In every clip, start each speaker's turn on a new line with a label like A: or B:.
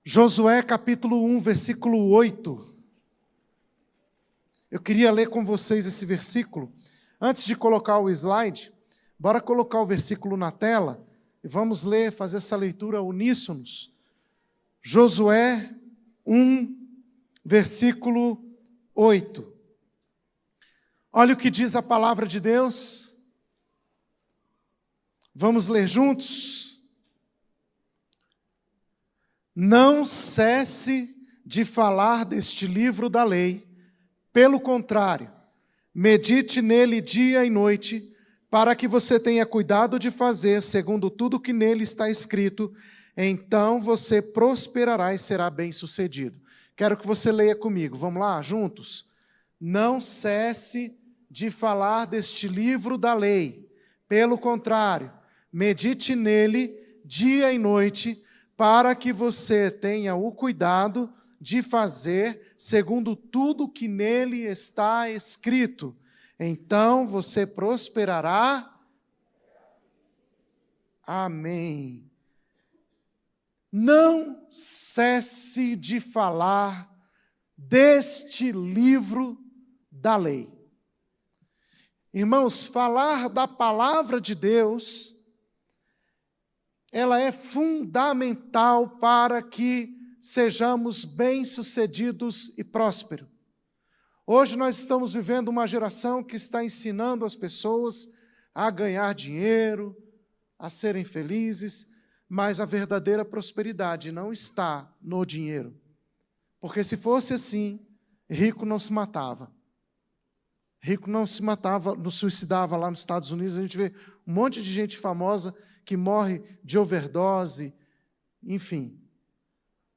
A: Josué capítulo 1, versículo 8. Eu queria ler com vocês esse versículo. Antes de colocar o slide, bora colocar o versículo na tela e vamos ler, fazer essa leitura uníssonos. Josué 1, versículo 8. Olha o que diz a palavra de Deus. Vamos ler juntos? Não cesse de falar deste livro da lei, pelo contrário, medite nele dia e noite, para que você tenha cuidado de fazer segundo tudo que nele está escrito, então você prosperará e será bem-sucedido. Quero que você leia comigo, vamos lá, juntos? Não cesse de falar deste livro da lei, pelo contrário, medite nele dia e noite, para que você tenha o cuidado de fazer segundo tudo que nele está escrito. Então você prosperará. Amém. Não cesse de falar deste livro da lei. Irmãos, falar da palavra de Deus, ela é fundamental para que sejamos bem-sucedidos e prósperos. Hoje nós estamos vivendo uma geração que está ensinando as pessoas a ganhar dinheiro, a serem felizes, mas a verdadeira prosperidade não está no dinheiro. Porque se fosse assim, rico não se matava. Rico não se matava, não suicidava lá nos Estados Unidos. A gente vê um monte de gente famosa que morre de overdose, enfim.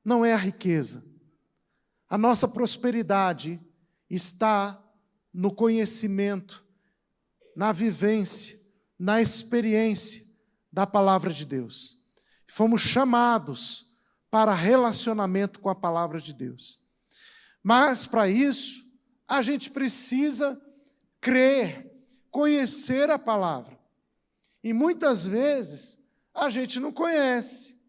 A: Não é a riqueza. A nossa prosperidade está no conhecimento, na vivência, na experiência da palavra de Deus. Fomos chamados para relacionamento com a palavra de Deus. Mas, para isso, a gente precisa crer, conhecer a palavra. E muitas vezes a gente não conhece,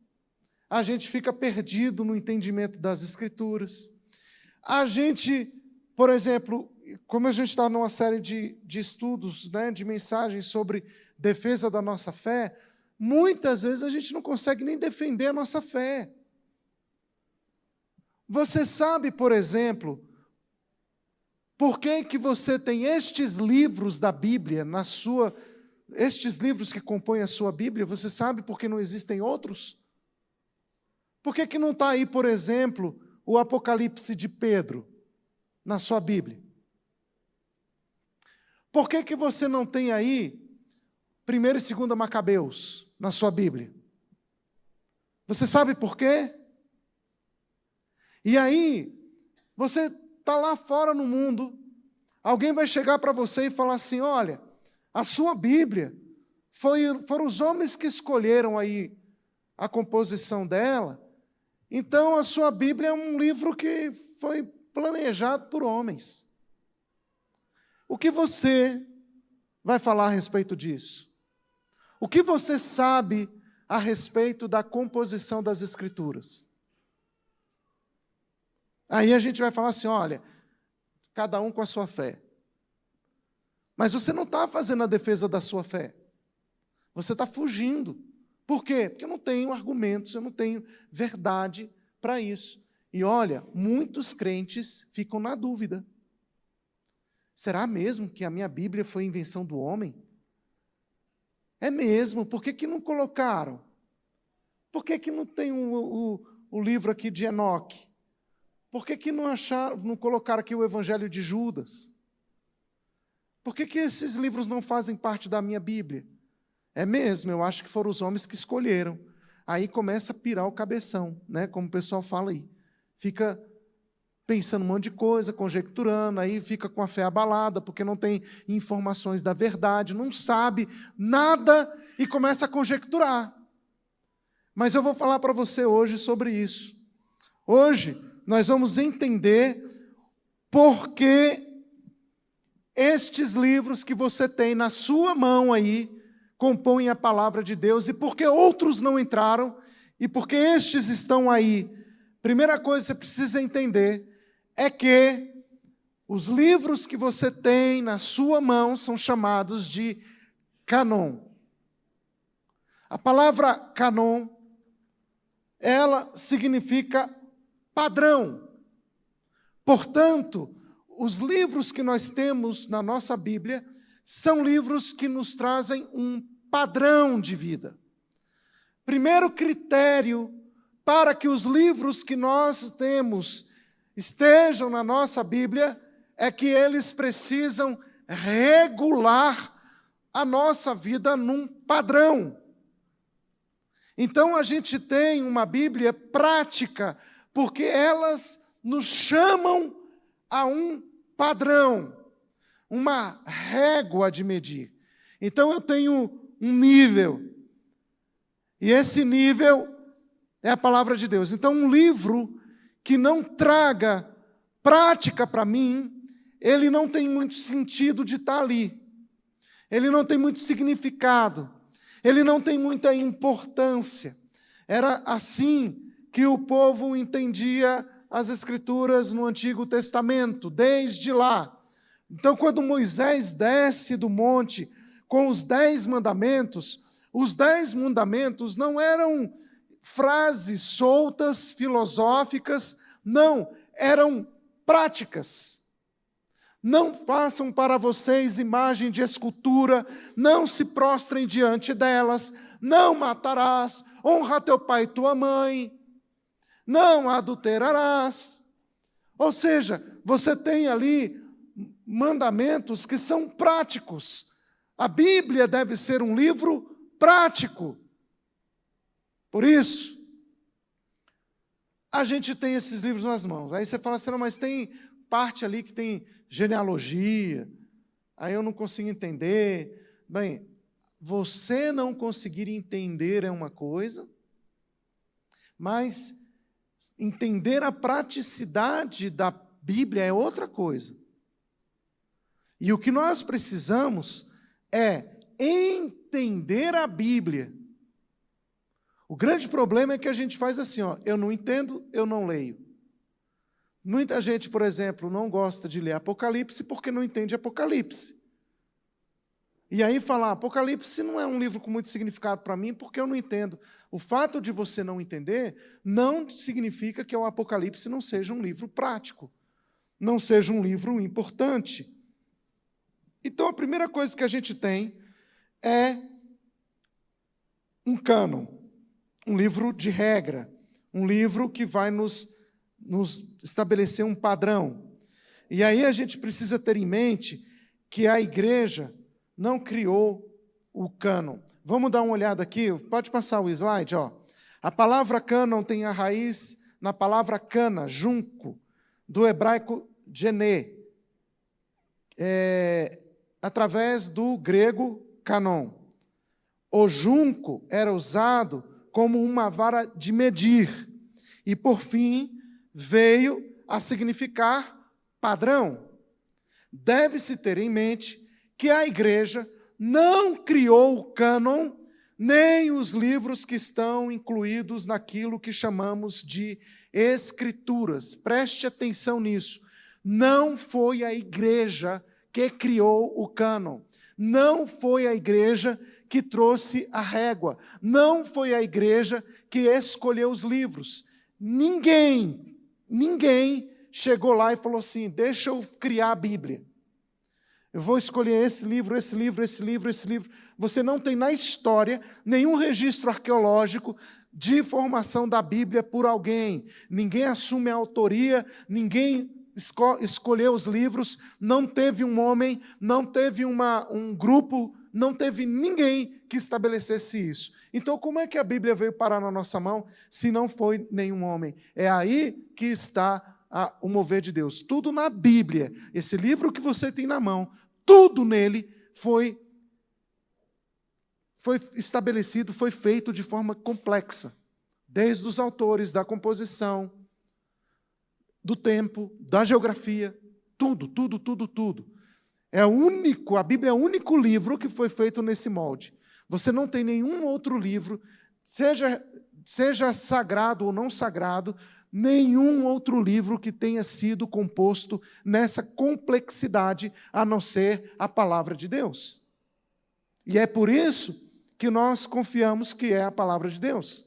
A: a gente fica perdido no entendimento das Escrituras. A gente, por exemplo, como a gente está numa série de estudos, né, de mensagens sobre defesa da nossa fé, muitas vezes a gente não consegue nem defender a nossa fé. Você sabe, por exemplo, por que você tem estes livros da Bíblia na sua... Estes livros que compõem a sua Bíblia, você sabe por que não existem outros? Por que não está aí, por exemplo, o Apocalipse de Pedro na sua Bíblia? Por que você não tem aí 1 e 2 Macabeus na sua Bíblia? Você sabe por quê? E aí, você está lá fora no mundo, alguém vai chegar para você e falar assim, olha, a sua Bíblia, foram os homens que escolheram aí a composição dela, então a sua Bíblia é um livro que foi planejado por homens. O que você vai falar a respeito disso? O que você sabe a respeito da composição das Escrituras? Aí a gente vai falar assim, olha, cada um com a sua fé. Mas você não está fazendo a defesa da sua fé. Você está fugindo. Por quê? Porque eu não tenho argumentos, eu não tenho verdade para isso. E olha, muitos crentes ficam na dúvida. Será mesmo que a minha Bíblia foi invenção do homem? É mesmo, por que não colocaram? Por que não tem o livro aqui de Enoque? Por que não colocaram aqui o Evangelho de Judas? Por que esses livros não fazem parte da minha Bíblia? É mesmo, eu acho que foram os homens que escolheram. Aí começa a pirar o cabeção, né? Como o pessoal fala aí. Fica pensando um monte de coisa, conjecturando, aí fica com a fé abalada, porque não tem informações da verdade, não sabe nada e começa a conjecturar. Mas eu vou falar para você hoje sobre isso. Hoje nós vamos entender por que estes livros que você tem na sua mão aí compõem a palavra de Deus e por que outros não entraram e por que estes estão aí Primeira coisa que você precisa entender é que os livros que você tem na sua mão são chamados de cânon. A palavra cânon, ela significa padrão. Portanto, os livros que nós temos na nossa Bíblia são livros que nos trazem um padrão de vida. Primeiro critério para que os livros que nós temos estejam na nossa Bíblia é que eles precisam regular a nossa vida num padrão. Então a gente tem uma Bíblia prática, porque elas nos chamam a um padrão, uma régua de medir. Então eu tenho um nível, e esse nível é a palavra de Deus. Então um livro que não traga prática para mim, ele não tem muito sentido de estar ali. Ele não tem muito significado. Ele não tem muita importância. Era assim que o povo entendia as Escrituras no Antigo Testamento, desde lá. Então, quando Moisés desce do monte com os 10 mandamentos, os 10 mandamentos não eram frases soltas, filosóficas, não, eram práticas. Não façam para vocês imagem de escultura, não se prostrem diante delas, não matarás, honra teu pai e tua mãe, não adulterarás. Ou seja, você tem ali mandamentos que são práticos. A Bíblia deve ser um livro prático. Por isso, a gente tem esses livros nas mãos. Aí você fala assim, não, mas tem parte ali que tem genealogia, aí eu não consigo entender. Bem, você não conseguir entender é uma coisa, mas entender a praticidade da Bíblia é outra coisa. E o que nós precisamos é entender a Bíblia. O grande problema é que a gente faz assim, ó, eu não entendo, eu não leio. Muita gente, por exemplo, não gosta de ler Apocalipse porque não entende Apocalipse. E aí fala, Apocalipse não é um livro com muito significado para mim porque eu não entendo. O fato de você não entender não significa que o Apocalipse não seja um livro prático, não seja um livro importante. Então, a primeira coisa que a gente tem é um cânon, um livro de regra, um livro que vai nos estabelecer um padrão. E aí a gente precisa ter em mente que a igreja não criou o cânon. Vamos dar uma olhada aqui, pode passar o slide, ó. A palavra cânon tem a raiz na palavra cana, junco, do hebraico gené, através do grego canon. O junco era usado como uma vara de medir, e por fim veio a significar padrão. Deve-se ter em mente que a igreja não criou o cânon, nem os livros que estão incluídos naquilo que chamamos de escrituras. Preste atenção nisso. Não foi a igreja que criou o cânon. Não foi a igreja que trouxe a régua. Não foi a igreja que escolheu os livros. Ninguém chegou lá e falou assim, deixa eu criar a Bíblia. Eu vou escolher esse livro, esse livro, esse livro, esse livro. Você não tem na história nenhum registro arqueológico de formação da Bíblia por alguém. Ninguém assume a autoria, ninguém escolheu os livros, não teve um homem, não teve um grupo, não teve ninguém que estabelecesse isso. Então, como é que a Bíblia veio parar na nossa mão se não foi nenhum homem? É aí que está o mover de Deus. Tudo na Bíblia, esse livro que você tem na mão, tudo nele foi estabelecido, foi feito de forma complexa, desde os autores, da composição, do tempo, da geografia, tudo. A Bíblia é o único livro que foi feito nesse molde. Você não tem nenhum outro livro, seja seja sagrado ou não sagrado, nenhum outro livro que tenha sido composto nessa complexidade, a não ser a palavra de Deus. E é por isso que nós confiamos que é a palavra de Deus.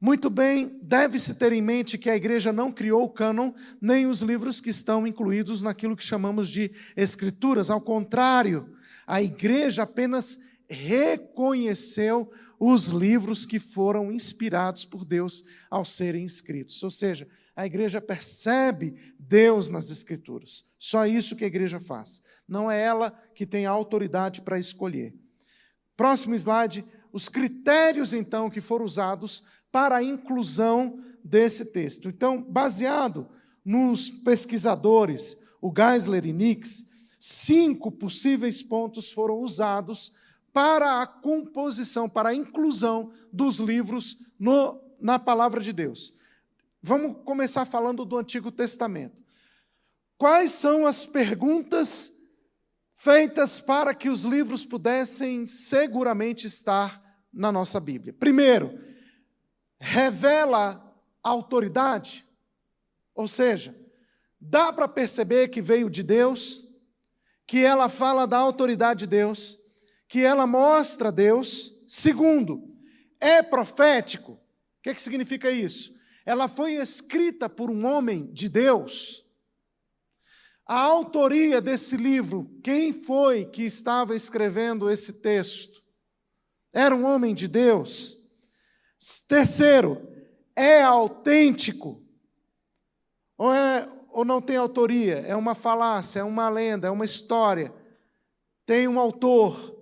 A: Muito bem, deve-se ter em mente que a igreja não criou o cânon, nem os livros que estão incluídos naquilo que chamamos de escrituras. Ao contrário, a igreja apenas reconheceu os livros que foram inspirados por Deus ao serem escritos. Ou seja, a igreja percebe Deus nas escrituras. Só isso que a igreja faz. Não é ela que tem a autoridade para escolher. Próximo slide, os critérios, então, que foram usados para a inclusão desse texto. Então, baseado nos pesquisadores, o Geisler e Nix, 5 possíveis pontos foram usados para a composição, para a inclusão dos livros na palavra de Deus. Vamos começar falando do Antigo Testamento. Quais são as perguntas feitas para que os livros pudessem seguramente estar na nossa Bíblia? Primeiro, revela a autoridade? Ou seja, dá para perceber que veio de Deus, que ela fala da autoridade de Deus, que ela mostra Deus. Segundo, é profético. O que significa isso? Ela foi escrita por um homem de Deus. A autoria desse livro, quem foi que estava escrevendo esse texto? Era um homem de Deus. Terceiro, é autêntico? Ou não tem autoria? É uma falácia, é uma lenda, é uma história. Tem um autor.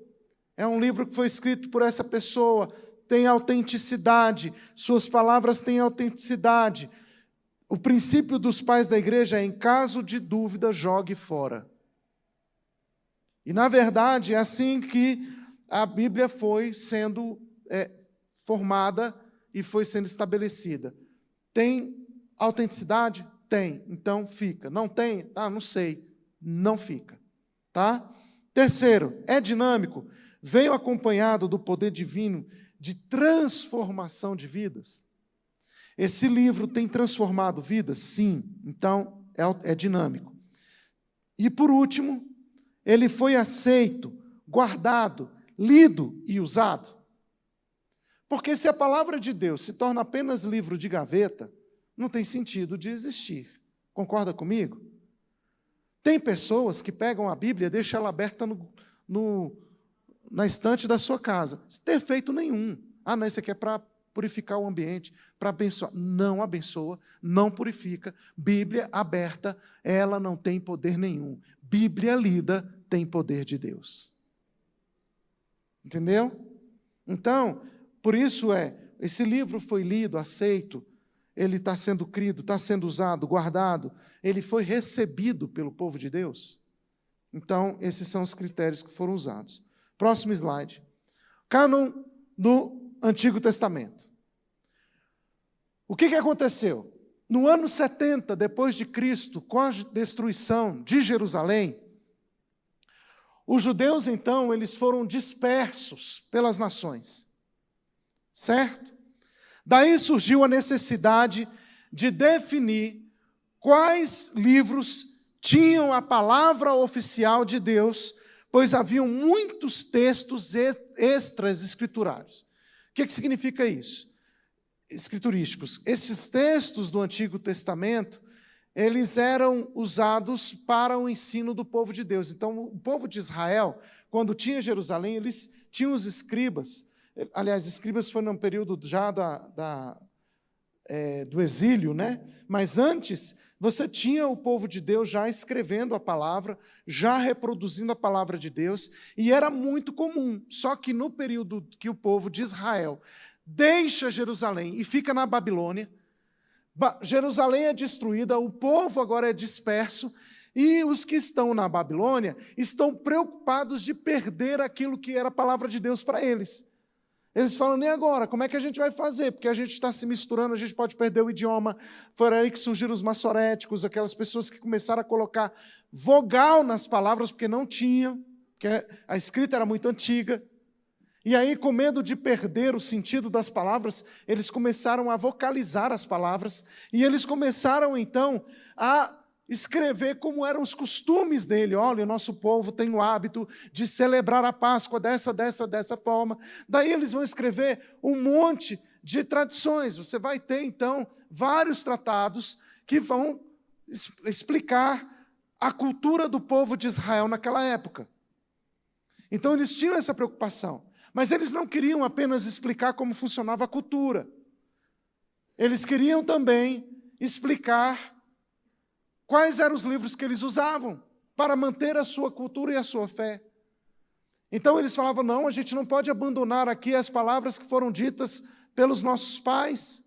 A: É um livro que foi escrito por essa pessoa, tem autenticidade, suas palavras têm autenticidade. O princípio dos pais da igreja é, em caso de dúvida, jogue fora. E, na verdade, é assim que a Bíblia foi sendo formada e foi sendo estabelecida. Tem autenticidade? Tem, então fica. Não tem? Não sei. Não fica. Tá? Terceiro, é dinâmico? Veio acompanhado do poder divino de transformação de vidas? Esse livro tem transformado vidas? Sim. Então, é dinâmico. E, por último, ele foi aceito, guardado, lido e usado. Porque se a palavra de Deus se torna apenas livro de gaveta, não tem sentido de existir. Concorda comigo? Tem pessoas que pegam a Bíblia e deixam ela aberta na estante da sua casa, sem ter feito nenhum. Não, isso aqui é para purificar o ambiente, para abençoar. Não abençoa, não purifica. Bíblia aberta, ela não tem poder nenhum. Bíblia lida tem poder de Deus. Entendeu? Então, por isso esse livro foi lido, aceito, ele está sendo crido, está sendo usado, guardado, ele foi recebido pelo povo de Deus. Então, esses são os critérios que foram usados. Próximo slide. Cânon do Antigo Testamento. O que aconteceu? No ano 70 depois de Cristo, com a destruição de Jerusalém, os judeus, então, eles foram dispersos pelas nações. Certo? Daí surgiu a necessidade de definir quais livros tinham a palavra oficial de Deus, pois haviam muitos textos extras escriturários. O que significa isso? Escriturísticos. Esses textos do Antigo Testamento, eles eram usados para o ensino do povo de Deus. Então, o povo de Israel, quando tinha Jerusalém, eles tinham os escribas. Aliás, escribas foi num período já do exílio, né? Mas antes, você tinha o povo de Deus já escrevendo a palavra, já reproduzindo a palavra de Deus, e era muito comum. Só que no período que o povo de Israel deixa Jerusalém e fica na Babilônia, Jerusalém é destruída, o povo agora é disperso, e os que estão na Babilônia estão preocupados de perder aquilo que era a palavra de Deus para eles. Eles falam, nem agora, como é que a gente vai fazer? Porque a gente está se misturando, a gente pode perder o idioma. Foi aí que surgiram os maçoréticos, aquelas pessoas que começaram a colocar vogal nas palavras, porque não tinham, porque a escrita era muito antiga. E aí, com medo de perder o sentido das palavras, eles começaram a vocalizar as palavras, e eles começaram, então, a escrever como eram os costumes dele. Olha, o nosso povo tem o hábito de celebrar a Páscoa dessa forma. Daí eles vão escrever um monte de tradições. Você vai ter, então, vários tratados que vão explicar a cultura do povo de Israel naquela época. Então, eles tinham essa preocupação. Mas eles não queriam apenas explicar como funcionava a cultura. Eles queriam também explicar quais eram os livros que eles usavam para manter a sua cultura e a sua fé. Então eles falavam, não, a gente não pode abandonar aqui as palavras que foram ditas pelos nossos pais.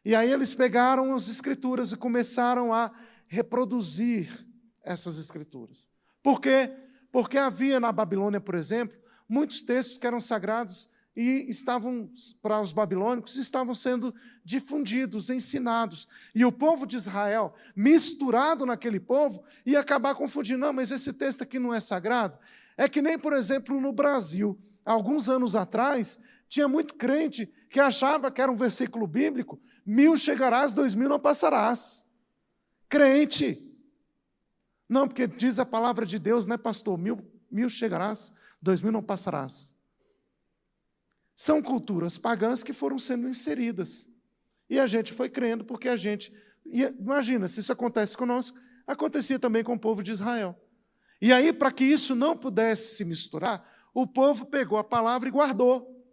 A: E aí eles pegaram as escrituras e começaram a reproduzir essas escrituras. Por quê? Porque havia na Babilônia, por exemplo, muitos textos que eram sagrados e estavam, para os babilônicos, estavam sendo difundidos, ensinados. E o povo de Israel, misturado naquele povo, ia acabar confundindo. Não, mas esse texto aqui não é sagrado. É que nem, por exemplo, no Brasil, alguns anos atrás, tinha muito crente que achava que era um versículo bíblico, 1000 chegarás, 2000 não passarás. Crente. Não, porque diz a palavra de Deus, né, pastor? 1000 chegarás, 2000 não passarás. São culturas pagãs que foram sendo inseridas. E a gente foi crendo porque a gente... Imagina, se isso acontece conosco, acontecia também com o povo de Israel. E aí, para que isso não pudesse se misturar, o povo pegou a palavra e guardou.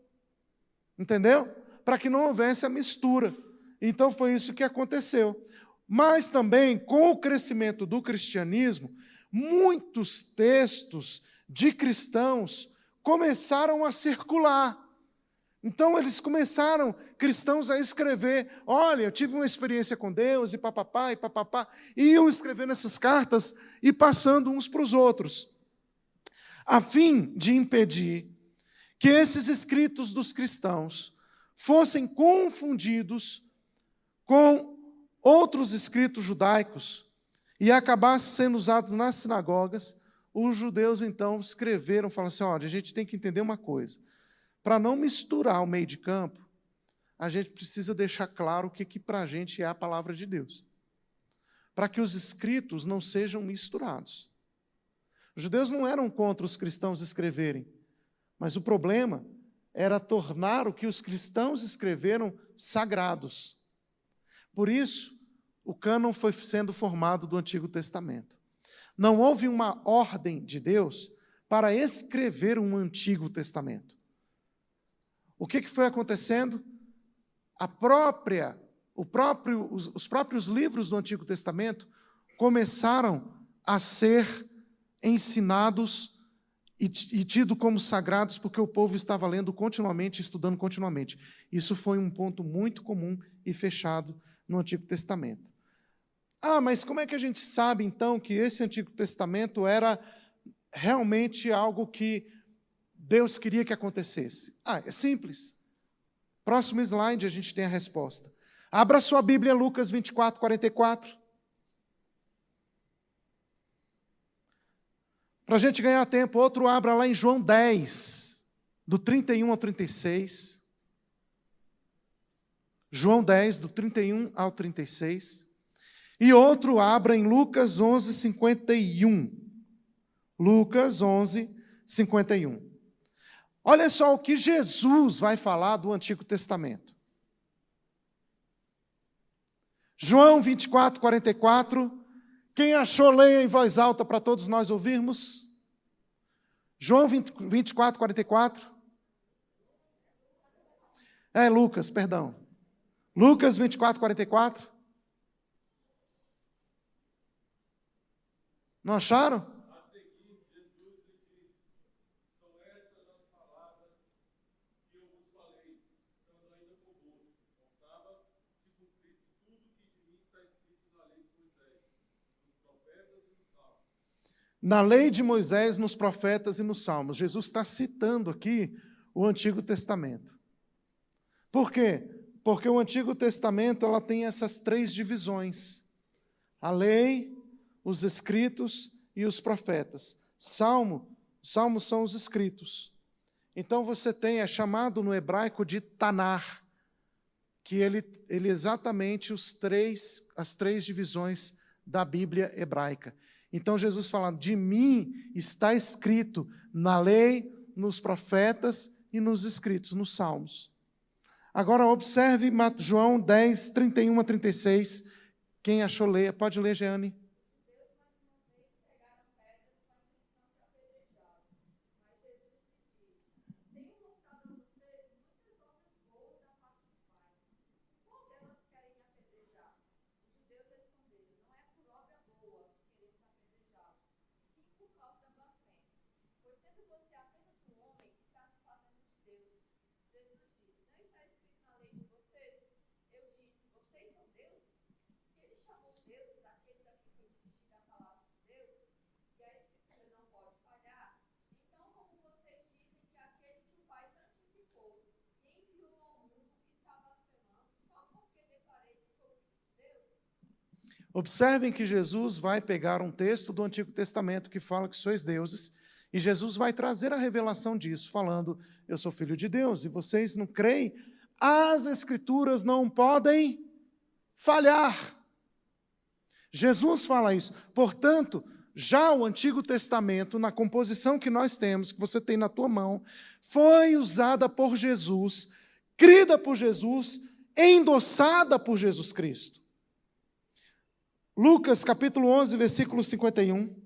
A: Entendeu? Para que não houvesse a mistura. Então foi isso que aconteceu. Mas também, com o crescimento do cristianismo, muitos textos de cristãos começaram a circular. Então eles começaram, cristãos, a escrever, olha, eu tive uma experiência com Deus, e papapá, e iam escrevendo essas cartas e passando uns para os outros, a fim de impedir que esses escritos dos cristãos fossem confundidos com outros escritos judaicos e acabassem sendo usados nas sinagogas. Os judeus, então, escreveram, falaram assim, olha, a gente tem que entender uma coisa. Para não misturar o meio de campo, a gente precisa deixar claro o que para a gente é a palavra de Deus. Para que os escritos não sejam misturados. Os judeus não eram contra os cristãos escreverem, mas o problema era tornar o que os cristãos escreveram sagrados. Por isso, o cânon foi sendo formado do Antigo Testamento. Não houve uma ordem de Deus para escrever um Antigo Testamento. O que foi acontecendo? Os próprios livros do Antigo Testamento começaram a ser ensinados e tidos como sagrados, porque o povo estava lendo continuamente, estudando continuamente. Isso foi um ponto muito comum e fechado no Antigo Testamento. Ah, mas como é que a gente sabe, então, que esse Antigo Testamento era realmente algo que Deus queria que acontecesse? Ah, é simples. Próximo slide a gente tem a resposta. Abra sua Bíblia, Lucas 24, 44. Para a gente ganhar tempo, outro abra lá em João 10, do 31 ao 36. João 10, do 31 ao 36. E outro abra em Lucas 11, 51. Lucas 11, 51. Olha só o que Jesus vai falar do Antigo Testamento. João 24, 44. Quem achou, leia em voz alta para todos nós ouvirmos. João 24, 44. Lucas, perdão. Lucas 24, 44. Não acharam? Na lei de Moisés, nos profetas e nos salmos. Jesus está citando aqui o Antigo Testamento. Por quê? Porque o Antigo Testamento ela tem essas três divisões. A lei, os escritos e os profetas. Salmos são os escritos. Então você tem, é chamado no hebraico de Tanar, que ele exatamente as três divisões da Bíblia hebraica. Então Jesus fala, de mim está escrito na lei, nos profetas e nos escritos, nos salmos. Agora observe João 10, 31 a 36. Quem achou, leia. Pode ler, Jeane. Observem que Jesus vai pegar um texto do Antigo Testamento que fala que sois deuses, e Jesus vai trazer a revelação disso, falando, eu sou filho de Deus, e vocês não creem? As Escrituras não podem falhar. Jesus fala isso. Portanto, já o Antigo Testamento, na composição que nós temos, que você tem na tua mão, foi usada por Jesus, crida por Jesus, endossada por Jesus Cristo. Lucas, capítulo 11, versículo 51.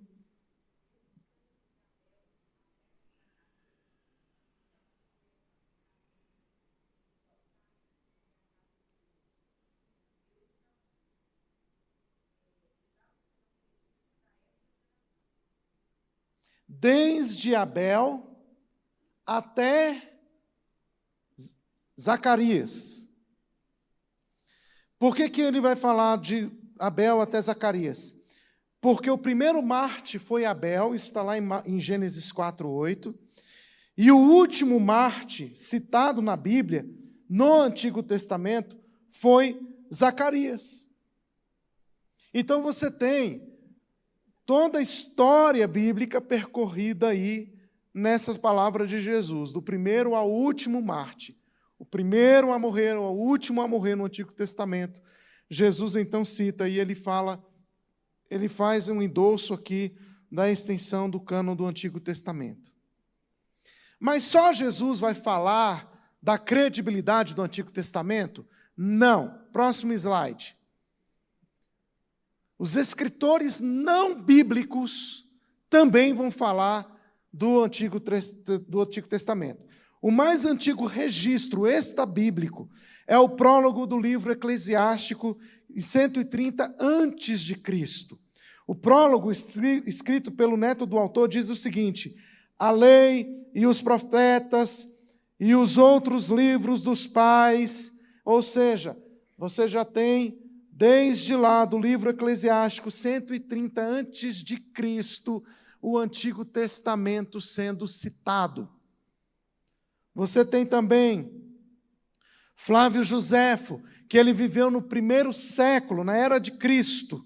A: Desde Abel até Zacarias. Por que ele vai falar de Abel até Zacarias? Porque o primeiro Marte foi Abel, isso está lá em Gênesis 4:8, e o último Marte, citado na Bíblia, no Antigo Testamento, foi Zacarias. Então você tem toda a história bíblica percorrida aí nessas palavras de Jesus, do primeiro ao último Marte. O primeiro a morrer, o último a morrer no Antigo Testamento. Jesus então cita e ele faz um endosso aqui da extensão do cânon do Antigo Testamento. Mas só Jesus vai falar da credibilidade do Antigo Testamento? Não. Próximo slide. Os escritores não bíblicos também vão falar do Antigo Testamento. O mais antigo registro extrabíblico é o prólogo do livro Eclesiástico, em 130 a.C. O prólogo, escrito pelo neto do autor, diz o seguinte: a lei e os profetas e os outros livros dos pais, ou seja, você já tem, desde lá do livro Eclesiástico, 130 a.C., o Antigo Testamento sendo citado. Você tem também Flávio Joséfo, que ele viveu no primeiro século, na era de Cristo,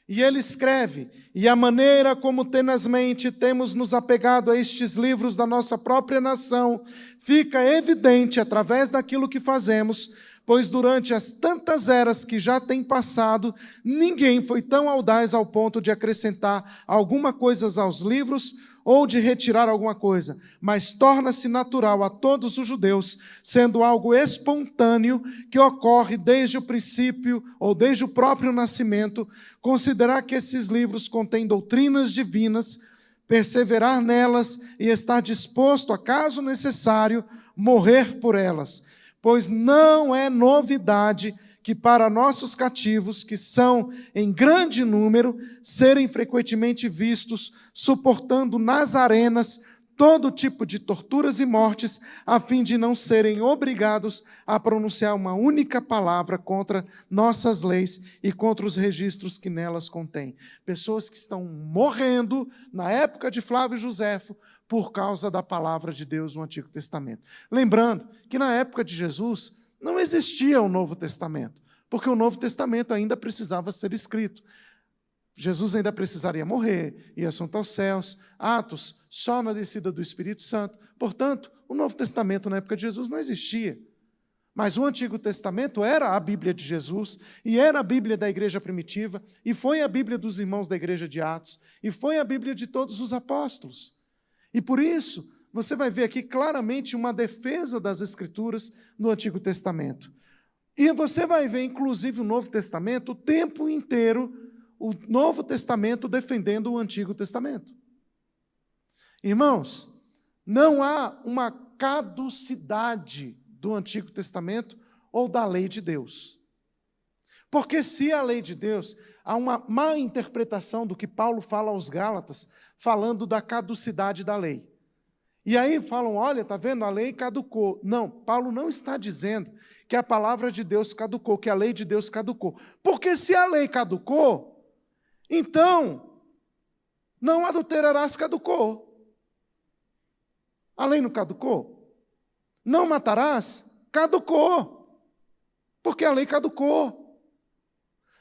A: e ele escreve, e a maneira como tenazmente temos nos apegado a estes livros da nossa própria nação, fica evidente através daquilo que fazemos, pois durante as tantas eras que já têm passado, ninguém foi tão audaz ao ponto de acrescentar alguma coisa aos livros ou de retirar alguma coisa, mas torna-se natural a todos os judeus, sendo algo espontâneo que ocorre desde o princípio ou desde o próprio nascimento, considerar que esses livros contêm doutrinas divinas, perseverar nelas e estar disposto, a caso necessário, morrer por elas. Pois não é novidade que para nossos cativos, que são em grande número, serem frequentemente vistos, suportando nas arenas todo tipo de torturas e mortes, a fim de não serem obrigados a pronunciar uma única palavra contra nossas leis e contra os registros que nelas contêm. Pessoas que estão morrendo na época de Flávio Joséfo, por causa da palavra de Deus no Antigo Testamento. Lembrando que na época de Jesus não existia o Novo Testamento, porque o Novo Testamento ainda precisava ser escrito. Jesus ainda precisaria morrer, ir assunto aos céus. Atos, só na descida do Espírito Santo. Portanto, o Novo Testamento na época de Jesus não existia. Mas o Antigo Testamento era a Bíblia de Jesus, e era a Bíblia da igreja primitiva, e foi a Bíblia dos irmãos da igreja de Atos, e foi a Bíblia de todos os apóstolos. E por isso, você vai ver aqui claramente uma defesa das Escrituras no Antigo Testamento. E você vai ver, inclusive, o Novo Testamento o tempo inteiro, o Novo Testamento defendendo o Antigo Testamento. Irmãos, não há uma caducidade do Antigo Testamento ou da lei de Deus. Porque se a lei de Deus, há uma má interpretação do que Paulo fala aos Gálatas, falando da caducidade da lei. E aí falam, olha, está vendo, a lei caducou. Não, Paulo não está dizendo que a palavra de Deus caducou, que a lei de Deus caducou. Porque se a lei caducou, então, não adulterarás caducou. A lei não caducou? Não matarás? Caducou. Porque a lei caducou.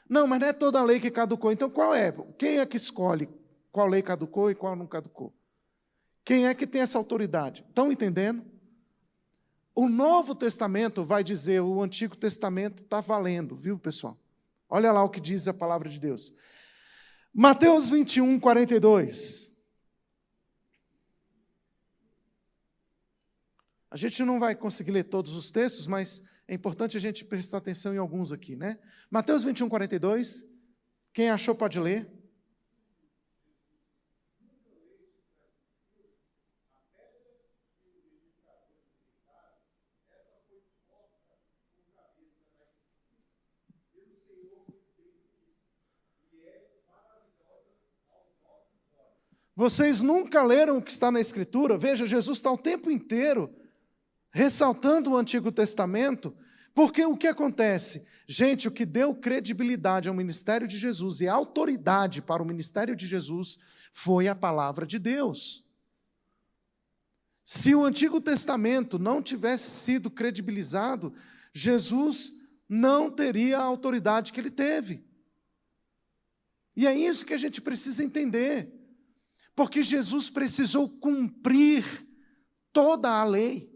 A: Não, mas não é toda a lei que caducou. Então qual é? Quem é que escolhe qual lei caducou e qual não caducou? Quem é que tem essa autoridade? Estão entendendo? O Novo Testamento vai dizer, o Antigo Testamento está valendo, viu, pessoal? Olha lá o que diz a palavra de Deus. Mateus 21, 42. A gente não vai conseguir ler todos os textos, mas é importante a gente prestar atenção em alguns aqui, né? Mateus 21, 42. Quem achou pode ler. Vocês nunca leram o que está na Escritura? Veja, Jesus está o tempo inteiro ressaltando o Antigo Testamento, porque o que acontece? Gente, o que deu credibilidade ao ministério de Jesus e autoridade para o ministério de Jesus foi a palavra de Deus. Se o Antigo Testamento não tivesse sido credibilizado, Jesus não teria a autoridade que ele teve. E é isso que a gente precisa entender. Porque Jesus precisou cumprir toda a lei.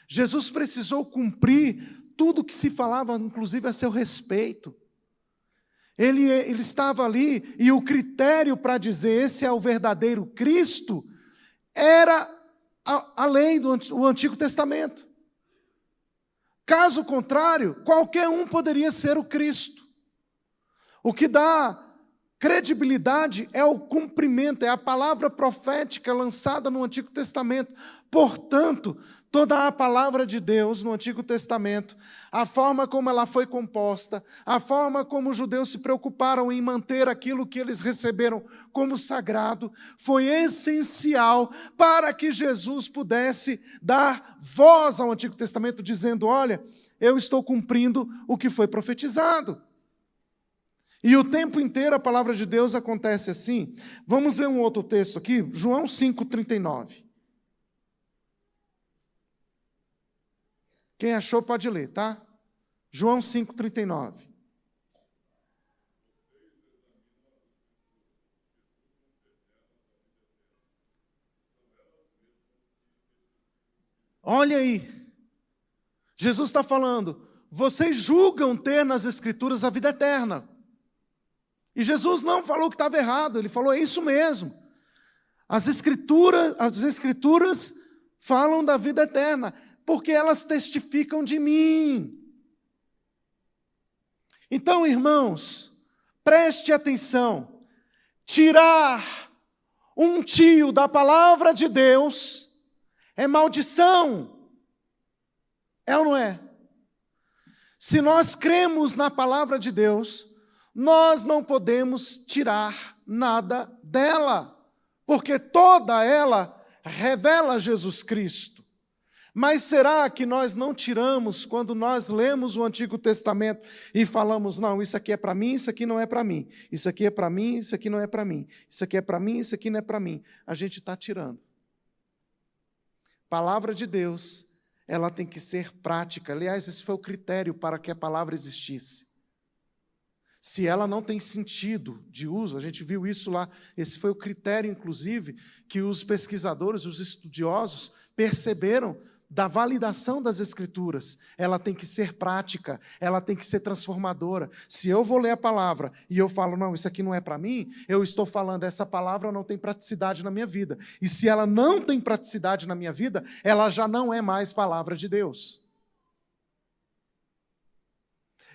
A: Jesus precisou cumprir tudo que se falava, inclusive a seu respeito. Ele estava ali, e o critério para dizer esse é o verdadeiro Cristo, era a lei do Antigo Testamento. Caso contrário, qualquer um poderia ser o Cristo. O que dá credibilidade é o cumprimento, é a palavra profética lançada no Antigo Testamento. Portanto, toda a palavra de Deus no Antigo Testamento, a forma como ela foi composta, a forma como os judeus se preocuparam em manter aquilo que eles receberam como sagrado, foi essencial para que Jesus pudesse dar voz ao Antigo Testamento, dizendo, olha, eu estou cumprindo o que foi profetizado. E o tempo inteiro a palavra de Deus acontece assim. Vamos ver um outro texto aqui, João 5,39. Quem achou pode ler, tá? João 5,39. Olha aí. Jesus está falando, vocês julgam ter nas Escrituras a vida eterna. E Jesus não falou que estava errado, ele falou, é isso mesmo. As escrituras falam da vida eterna, porque elas testificam de mim. Então, irmãos, preste atenção. Tirar um tio da palavra de Deus é maldição. É ou não é? Se nós cremos na palavra de Deus, nós não podemos tirar nada dela, porque toda ela revela Jesus Cristo. Mas será que nós não tiramos quando nós lemos o Antigo Testamento e falamos, não, isso aqui é para mim, isso aqui não é para mim, isso aqui é para mim, isso aqui não é para mim, isso aqui é para mim, isso aqui não é para mim. A gente está tirando. Palavra de Deus, ela tem que ser prática. Aliás, esse foi o critério para que a palavra existisse. Se ela não tem sentido de uso, a gente viu isso lá, esse foi o critério, inclusive, que os pesquisadores, os estudiosos, perceberam da validação das Escrituras. Ela tem que ser prática, ela tem que ser transformadora. Se eu vou ler a palavra e eu falo, não, isso aqui não é para mim, eu estou falando, essa palavra não tem praticidade na minha vida. E se ela não tem praticidade na minha vida, ela já não é mais palavra de Deus.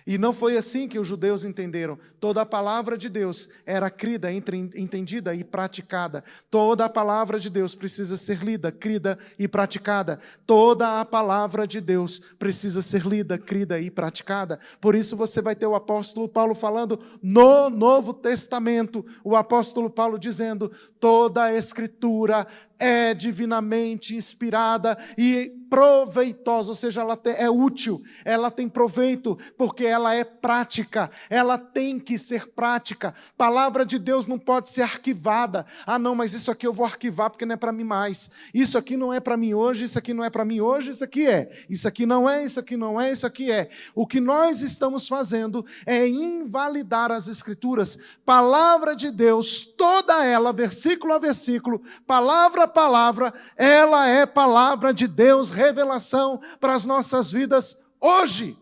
A: E não foi assim que os judeus entenderam. Toda a palavra de Deus era crida, entendida e praticada. Toda a palavra de Deus precisa ser lida, crida e praticada. Toda a palavra de Deus precisa ser lida, crida e praticada. Por isso você vai ter o apóstolo Paulo falando no Novo Testamento, o apóstolo Paulo dizendo, toda a Escritura é divinamente inspirada e proveitosa, ou seja, ela é útil, ela tem proveito, porque ela é prática, ela tem que ser prática. Palavra de Deus não pode ser arquivada. Ah, não, mas isso aqui eu vou arquivar porque não é para mim mais. Isso aqui não é para mim hoje, isso aqui não é para mim hoje, isso aqui é. Isso aqui não é, isso aqui não é, isso aqui é. O que nós estamos fazendo é invalidar as Escrituras. Palavra de Deus, toda ela, versículo a versículo, palavra a palavra, ela é palavra de Deus, revelação para as nossas vidas hoje.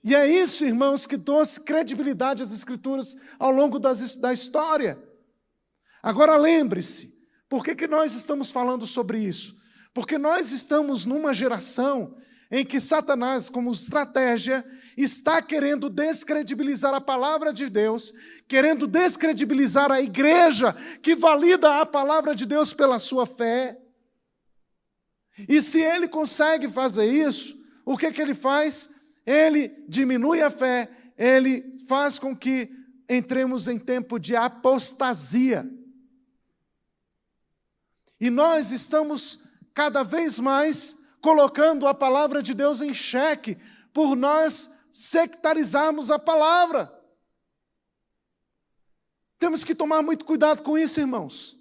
A: E é isso, irmãos, que trouxe credibilidade às Escrituras ao longo da história. Agora lembre-se, por que nós estamos falando sobre isso? Porque nós estamos numa geração em que Satanás, como estratégia, está querendo descredibilizar a palavra de Deus, querendo descredibilizar a igreja que valida a palavra de Deus pela sua fé. E se ele consegue fazer isso, o que ele faz? Ele diminui a fé, ele faz com que entremos em tempo de apostasia. E nós estamos cada vez mais colocando a palavra de Deus em xeque, por nós sectarizarmos a palavra. Temos que tomar muito cuidado com isso, irmãos.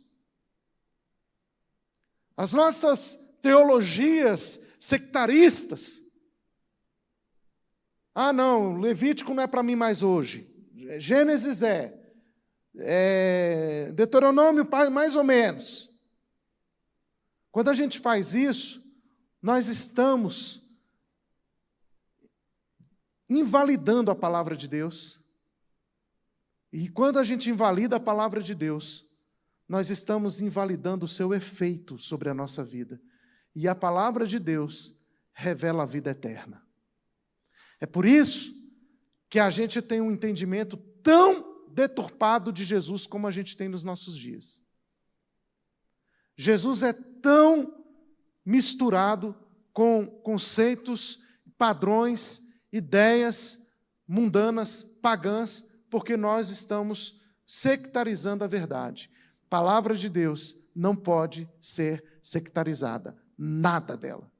A: As nossas teologias sectaristas. Ah, não, Levítico não é para mim mais hoje. Gênesis Deuteronômio mais ou menos. Quando a gente faz isso, nós estamos invalidando a palavra de Deus. E quando a gente invalida a palavra de Deus, nós estamos invalidando o seu efeito sobre a nossa vida. E a palavra de Deus revela a vida eterna. É por isso que a gente tem um entendimento tão deturpado de Jesus como a gente tem nos nossos dias. Jesus é tão misturado com conceitos, padrões, ideias mundanas, pagãs, porque nós estamos sectarizando a verdade. A palavra de Deus não pode ser sectarizada, nada dela.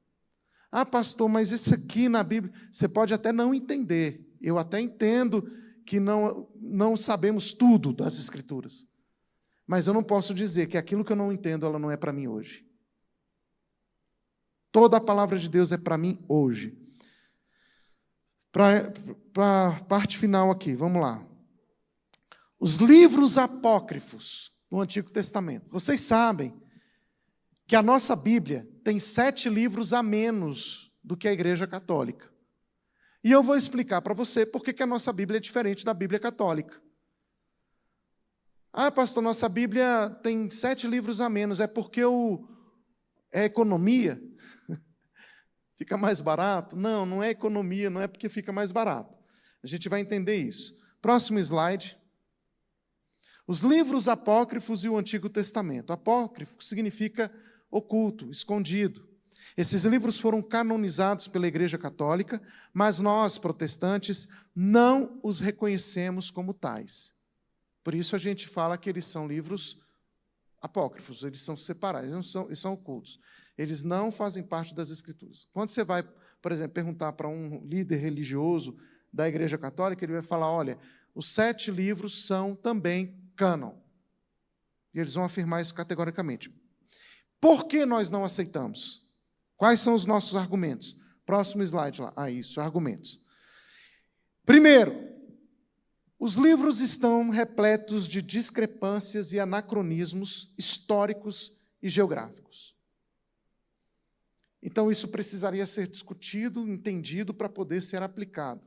A: Ah, pastor, mas isso aqui na Bíblia, você pode até não entender. Eu até entendo que não sabemos tudo das Escrituras. Mas eu não posso dizer que aquilo que eu não entendo, ela não é para mim hoje. Toda a palavra de Deus é para mim hoje. Para a parte final aqui, vamos lá. Os livros apócrifos no Antigo Testamento. Vocês sabem que a nossa Bíblia tem 7 livros a menos do que a Igreja Católica. E eu vou explicar para você por que a nossa Bíblia é diferente da Bíblia Católica. Ah, pastor, nossa Bíblia tem 7 livros a menos. É porque é economia? Fica mais barato? Não, não é economia, não é porque fica mais barato. A gente vai entender isso. Próximo slide. Os livros apócrifos e o Antigo Testamento. Apócrifo significa oculto, escondido. Esses livros foram canonizados pela Igreja Católica, mas nós, protestantes, não os reconhecemos como tais. Por isso a gente fala que eles são livros apócrifos, eles são separados, eles são ocultos. Eles não fazem parte das Escrituras. Quando você vai, por exemplo, perguntar para um líder religioso da Igreja Católica, ele vai falar, olha, os 7 livros são também cânon. E eles vão afirmar isso categoricamente. Por que nós não aceitamos? Quais são os nossos argumentos? Próximo slide lá. Ah, isso, argumentos. Primeiro, Os livros estão repletos de discrepâncias e anacronismos históricos e geográficos. Então, isso precisaria ser discutido, entendido, para poder ser aplicado.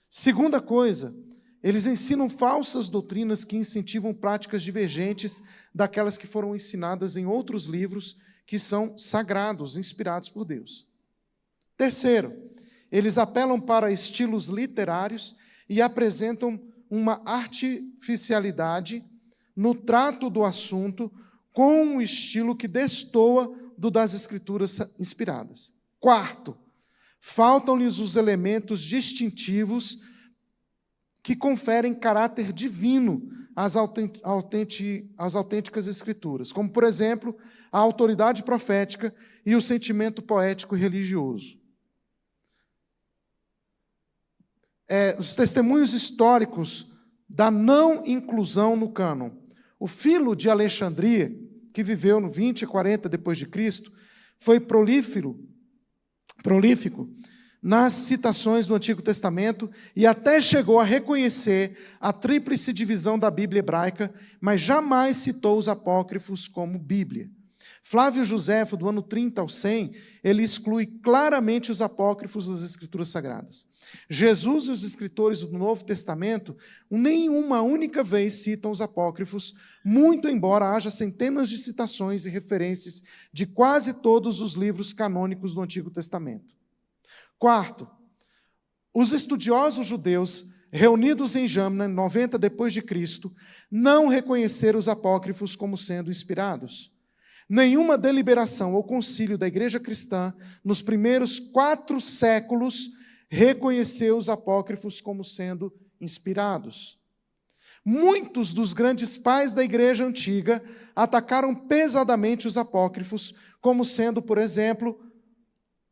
A: Segunda coisa, eles ensinam falsas doutrinas que incentivam práticas divergentes daquelas que foram ensinadas em outros livros que são sagrados, inspirados por Deus. Terceiro, eles apelam para estilos literários e apresentam uma artificialidade no trato do assunto com um estilo que destoa do das Escrituras inspiradas. Quarto, faltam-lhes os elementos distintivos que conferem caráter divino às autênticas Escrituras, como, por exemplo, a autoridade profética e o sentimento poético e religioso. Os testemunhos históricos da não inclusão no cânon. O Filo de Alexandria, que viveu no 20 e 40 depois de Cristo, foi prolífico nas citações do Antigo Testamento e até chegou a reconhecer a tríplice divisão da Bíblia hebraica, mas jamais citou os apócrifos como Bíblia. Flávio Joséfo, do ano 30 ao 100, ele exclui claramente os apócrifos das Escrituras Sagradas. Jesus e os escritores do Novo Testamento nenhuma única vez citam os apócrifos, muito embora haja centenas de citações e referências de quase todos os livros canônicos do Antigo Testamento. Quarto, os estudiosos judeus reunidos em Jamna, 90 depois de Cristo, não reconheceram os apócrifos como sendo inspirados. Nenhuma deliberação ou concílio da igreja cristã, nos primeiros 4 séculos, reconheceu os apócrifos como sendo inspirados. Muitos dos grandes pais da igreja antiga atacaram pesadamente os apócrifos, como sendo, por exemplo,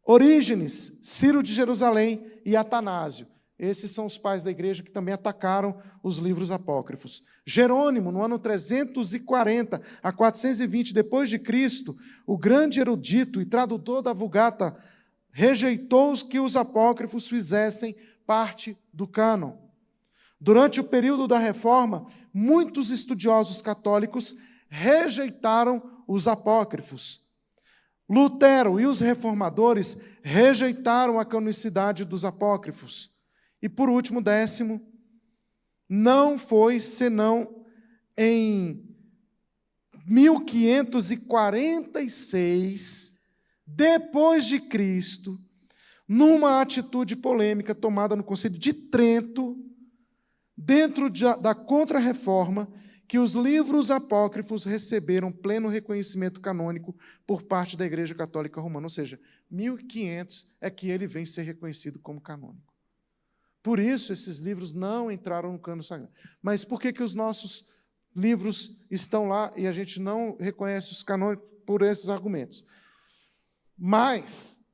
A: Orígenes, Ciro de Jerusalém e Atanásio. Esses são os pais da igreja que também atacaram os livros apócrifos. Jerônimo, no ano 340 a 420 depois de Cristo, o grande erudito e tradutor da Vulgata, rejeitou que os apócrifos fizessem parte do cânon. Durante o período da Reforma, muitos estudiosos católicos rejeitaram os apócrifos. Lutero e os reformadores rejeitaram a canonicidade dos apócrifos. E, por último, 10º, não foi senão em 1546, depois de Cristo, numa atitude polêmica tomada no Concílio de Trento, dentro da Contra-Reforma, que os livros apócrifos receberam pleno reconhecimento canônico por parte da Igreja Católica Romana. Ou seja, 1500 é que ele vem ser reconhecido como canônico. Por isso, esses livros não entraram no cânon sagrado. Mas por que os nossos livros estão lá e a gente não reconhece os canônicos por esses argumentos? Mas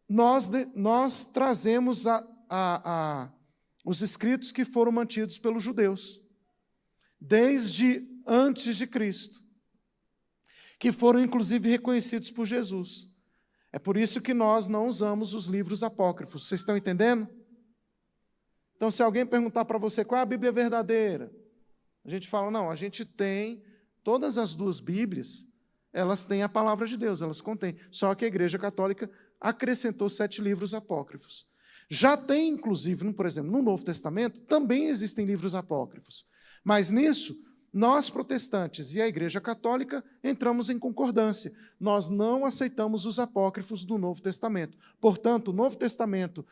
A: nós trazemos os escritos que foram mantidos pelos judeus, desde antes de Cristo, que foram, inclusive, reconhecidos por Jesus. É por isso que nós não usamos os livros apócrifos. Vocês estão entendendo? Então, se alguém perguntar para você qual é a Bíblia verdadeira, a gente fala, não, a gente tem todas as 2 Bíblias, elas têm a palavra de Deus, elas contêm. Só que a Igreja Católica acrescentou 7 livros apócrifos. Já tem, inclusive, por exemplo, no Novo Testamento, também existem livros apócrifos. Mas nisso, nós protestantes e a Igreja Católica entramos em concordância. Nós não aceitamos os apócrifos do Novo Testamento. Portanto, o Novo Testamento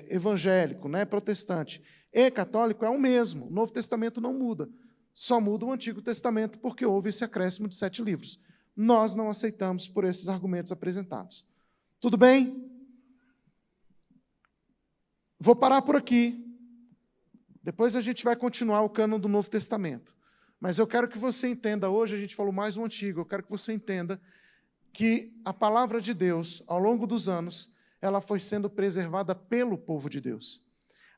A: evangélico, protestante e católico é o mesmo. O Novo Testamento não muda. Só muda o Antigo Testamento porque houve esse acréscimo de 7 livros. Nós não aceitamos por esses argumentos apresentados. Tudo bem? Vou parar por aqui. Depois a gente vai continuar o cânon do Novo Testamento. Mas eu quero que você entenda, hoje a gente falou mais do Antigo, eu quero que você entenda que a palavra de Deus, ao longo dos anos, ela foi sendo preservada pelo povo de Deus.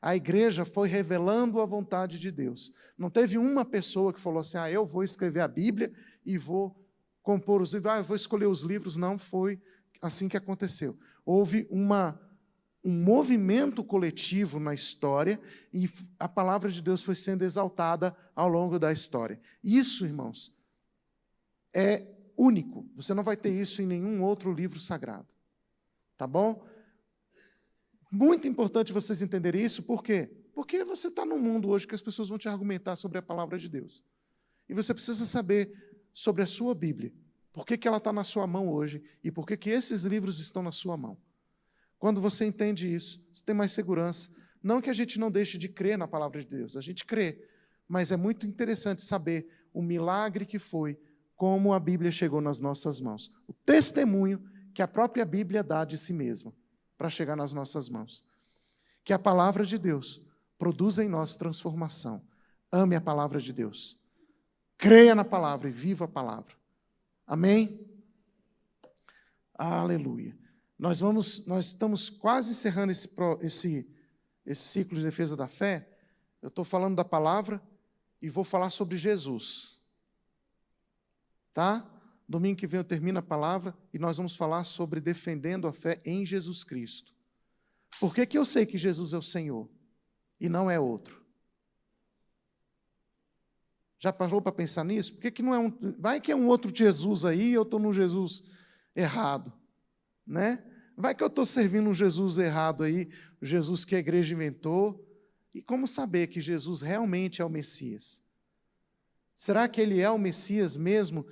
A: A igreja foi revelando a vontade de Deus. Não teve uma pessoa que falou assim, eu vou escrever a Bíblia e vou compor os livros, eu vou escolher os livros. Não foi assim que aconteceu. Houve uma um movimento coletivo na história e a palavra de Deus foi sendo exaltada ao longo da história. Isso, irmãos, é único. Você não vai ter isso em nenhum outro livro sagrado. Tá bom? Muito importante vocês entenderem isso, por quê? Porque você está num mundo hoje que as pessoas vão te argumentar sobre a palavra de Deus. E você precisa saber sobre a sua Bíblia. Por que ela está na sua mão hoje e por que esses livros estão na sua mão. Quando você entende isso, você tem mais segurança. Não que a gente não deixe de crer na palavra de Deus, a gente crê. Mas é muito interessante saber o milagre que foi, como a Bíblia chegou nas nossas mãos. O testemunho que a própria Bíblia dá de si mesma para chegar nas nossas mãos. Que a palavra de Deus produza em nós transformação. Ame a palavra de Deus. Creia na palavra e viva a palavra. Amém? Aleluia. Nós estamos quase encerrando esse ciclo de defesa da fé. Eu estou falando da palavra e vou falar sobre Jesus. Tá? Domingo que vem eu termino a palavra e nós vamos falar sobre defendendo a fé em Jesus Cristo. Por que eu sei que Jesus é o Senhor e não é outro? Já parou para pensar nisso? Por que não é vai que é um outro Jesus aí e eu estou no Jesus errado, né? Vai que eu estou servindo um Jesus errado aí, o Jesus que a igreja inventou. E como saber que Jesus realmente é o Messias? Será que ele é o Messias mesmo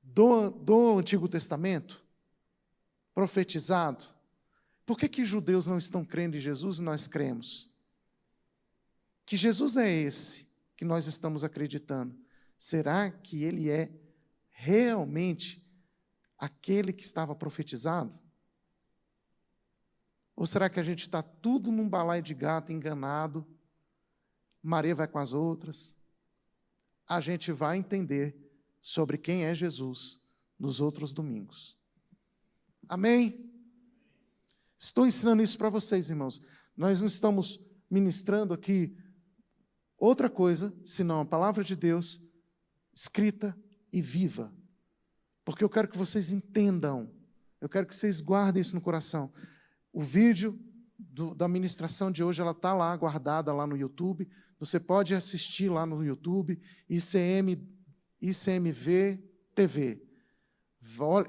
A: do Antigo Testamento? Profetizado? Por que os judeus não estão crendo em Jesus e nós cremos? Que Jesus é esse que nós estamos acreditando? Será que ele é realmente aquele que estava profetizado? Ou será que a gente está tudo num balaio de gato, enganado? Maria vai com as outras. A gente vai entender sobre quem é Jesus nos outros domingos. Amém? Estou ensinando isso para vocês, irmãos. Nós não estamos ministrando aqui outra coisa, senão a palavra de Deus, escrita e viva. Porque eu quero que vocês entendam, eu quero que vocês guardem isso no coração. O vídeo da ministração de hoje, ela está lá, guardada lá no YouTube. Você pode assistir lá no YouTube, ICMV TV.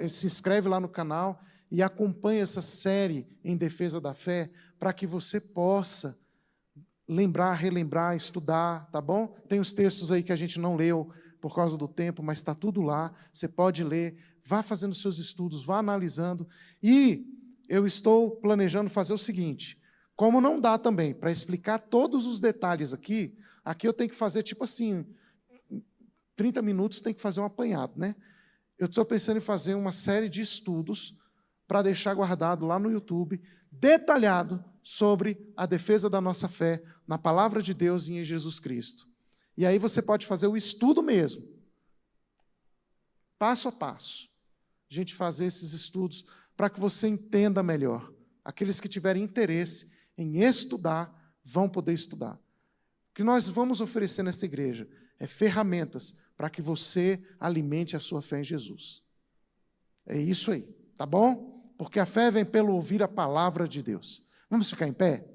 A: Se inscreve lá no canal e acompanha essa série em defesa da fé, para que você possa lembrar, relembrar, estudar, tá bom? Tem os textos aí que a gente não leu por causa do tempo, mas está tudo lá. Você pode ler, vá fazendo seus estudos, vá analisando. E eu estou planejando fazer o seguinte, como não dá também para explicar todos os detalhes aqui eu tenho que fazer tipo assim, 30 minutos tem que fazer um apanhado, né? Eu estou pensando em fazer uma série de estudos para deixar guardado lá no YouTube, detalhado sobre a defesa da nossa fé na palavra de Deus e em Jesus Cristo. E aí você pode fazer o estudo mesmo, passo a passo. A gente fazer esses estudos para que você entenda melhor. Aqueles que tiverem interesse em estudar, vão poder estudar. O que nós vamos oferecer nessa igreja é ferramentas para que você alimente a sua fé em Jesus. É isso aí, tá bom? Porque a fé vem pelo ouvir a palavra de Deus. Vamos ficar em pé?